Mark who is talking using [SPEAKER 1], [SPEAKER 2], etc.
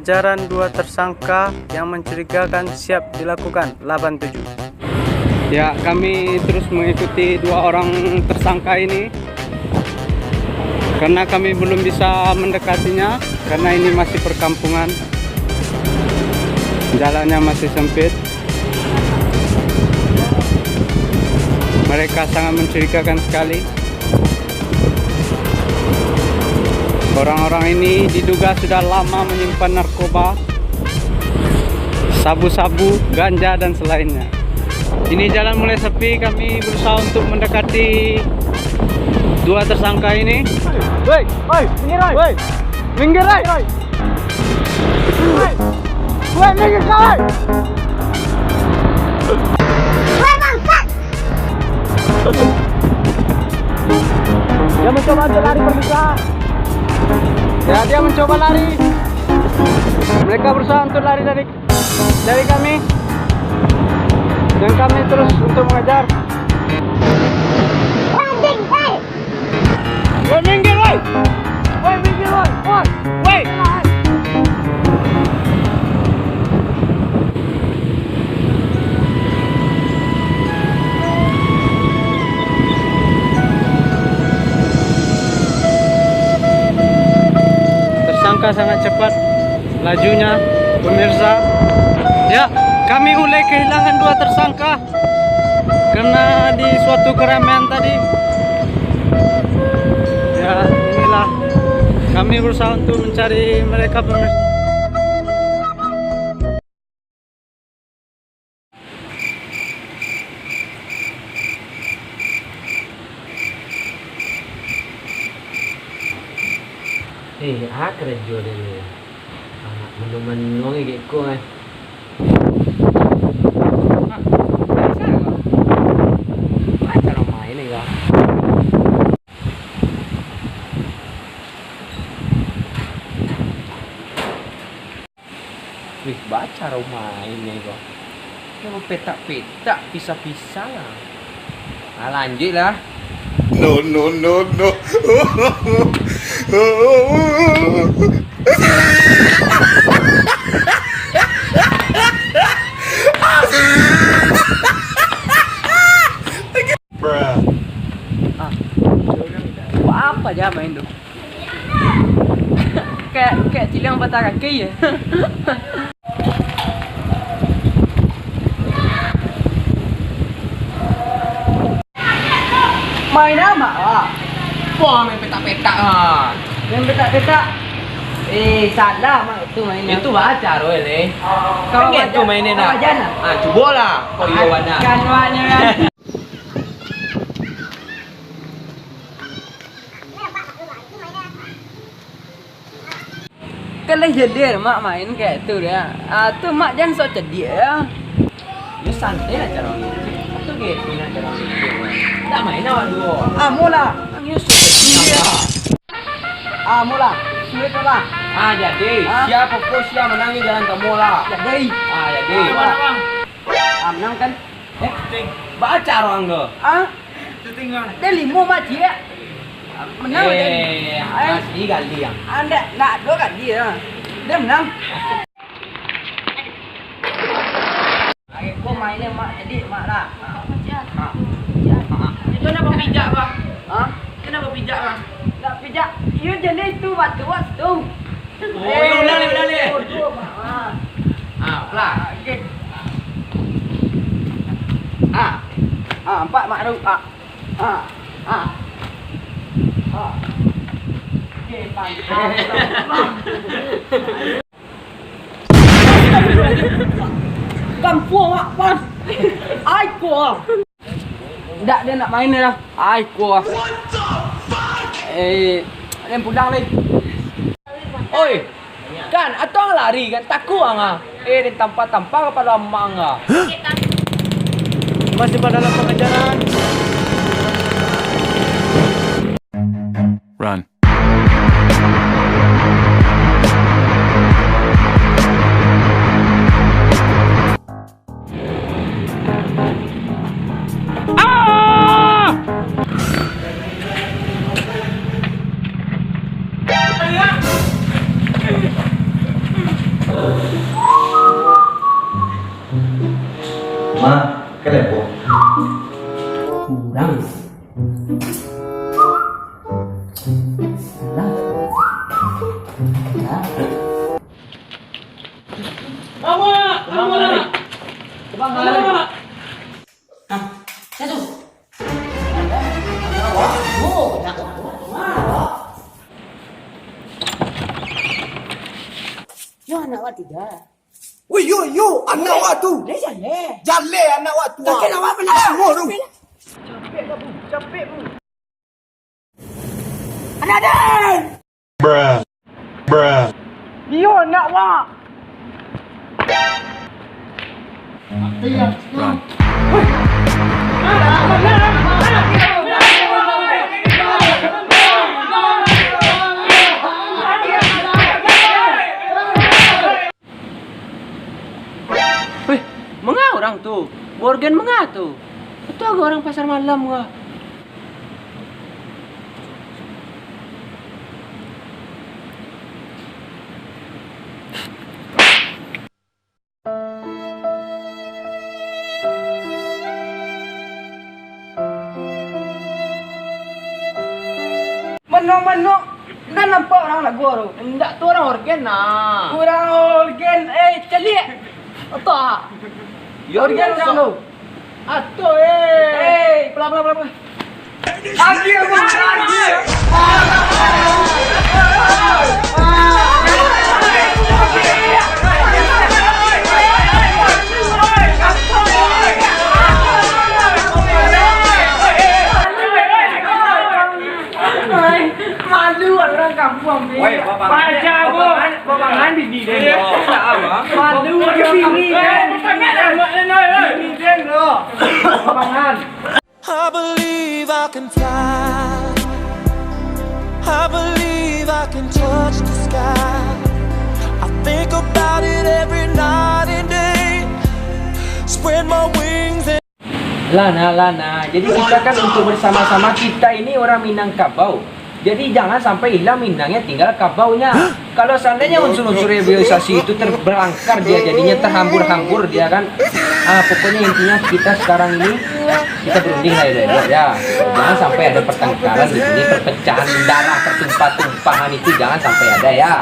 [SPEAKER 1] pengejaran dua tersangka yang mencurigakan siap dilakukan 87. Ya, kami terus mengikuti dua orang tersangka ini karena kami belum bisa mendekatinya karena ini masih perkampungan, jalannya masih sempit. Mereka sangat mencurigakan sekali. Orang-orang ini diduga sudah lama menyimpan narkoba, sabu-sabu, ganja dan selainnya. Ini jalan mulai sepi, kami berusaha untuk mendekati dua tersangka ini. Woi, woi, minggir, woi. Minggir, woi. Woi, minggir, woi. Dia mencoba untuk lari berpisah. Ya, dia mencoba lari. Mereka berusaha untuk lari dari kami. Dan kami terus untuk mengejar. Woi, minggir, woi. Woi, minggir, woi. Woi. Tersangka sangat cepat lajunya, pemirsa. Ya, kami mulai kehilangan dua tersangka karena di suatu keramaian tadi. Ya, inilah kami berusaha untuk mencari mereka, pemirsa.
[SPEAKER 2] Kerja dia ni. Menung-menung ikut ko eh. Baca rumah ini kah? Wih, baca rumah ini kah? Dia petak-petak, pisah-pisah lah. Lanjut lah.
[SPEAKER 3] No.
[SPEAKER 2] Apa aja main tu? kayak tilang patah kaki ya. Main apa? Wah, main petak-petak ah. Main petak-petak. Salah mak itu mainnya. Itu baca roh ini. Kau itu mainnya nak. Coba lah. Kau iya warna. Kan warna kan. Kalau jadi mak main kayak itu ya. Tu mak jangan sok cedik ya. You santai lah cara ni. Tu gitu nak cara ni. Tak main awak dua. Mula. You sok cedik. Mula. Sulit lah. Jadi. Siapa fokus siapa menangis jalan temu lah. Jadi. Jadi. Mana bang? Menang kan? Baca orang tu. Tinggal. Dia 5 mak dia. Menang jadi. Pasti kali yang. Anda nak 2 kali ya. Dia menang. Aku mainnya mak jadi mak lah. Itu kenapa pijak bang? Kenapa pijak bang? Tak pijak. You jenis tu waktu. Ulang ni. Pelan. Empat mak ru. Kampung mak pas. Ai kuah. Tak dia nak main dah. Ai kuah. Dia pulang lagi. Oi. Kan atau lari kan takut ah. Dia tampak kepada mak ah.
[SPEAKER 1] Masih pada dalam pengejaran.
[SPEAKER 3] Run.
[SPEAKER 2] Yo anak awak tidak.
[SPEAKER 3] Woi yo, anak awak tu.
[SPEAKER 2] Dia jalan.
[SPEAKER 3] Jale anak awak tu.
[SPEAKER 2] Takkan awak pernah.
[SPEAKER 3] Semua tu.
[SPEAKER 2] Capek bu. Ada.
[SPEAKER 1] Yo nak wak.
[SPEAKER 2] Weh, mengah orang tu? Morgan mengah tu? Itu agak orang pasar malam kah? Menok-menok dah nampak orang lagu tu. Enggak tu orang organ nah. Orang organ celik. Otak. Organ orang tu. Atuh pelan. Lagi aku lagi. Malu orang kampung ni. Baca aku. Babangan di dia. Malu dia bini kan. Bini dia lo. Babangan.
[SPEAKER 4] I believe I can fly. I believe I can touch the sky. I think about it every night and day. Spread my wings and
[SPEAKER 2] Lana. Jadi kita kan untuk bersama-sama, kita ini orang Minangkabau. Jadi jangan sampai hilang Minangnya, tinggal kabaunya. Kalau seandainya unsur-unsur revitalisasi itu berangkar, dia jadinya terhambur-hambur dia kan. Pokoknya intinya kita sekarang ini kita berunding lah ya. Jangan sampai ada pertengkaran di sini, perpecahan darah, pertumpah-tumpahan itu jangan sampai ada ya.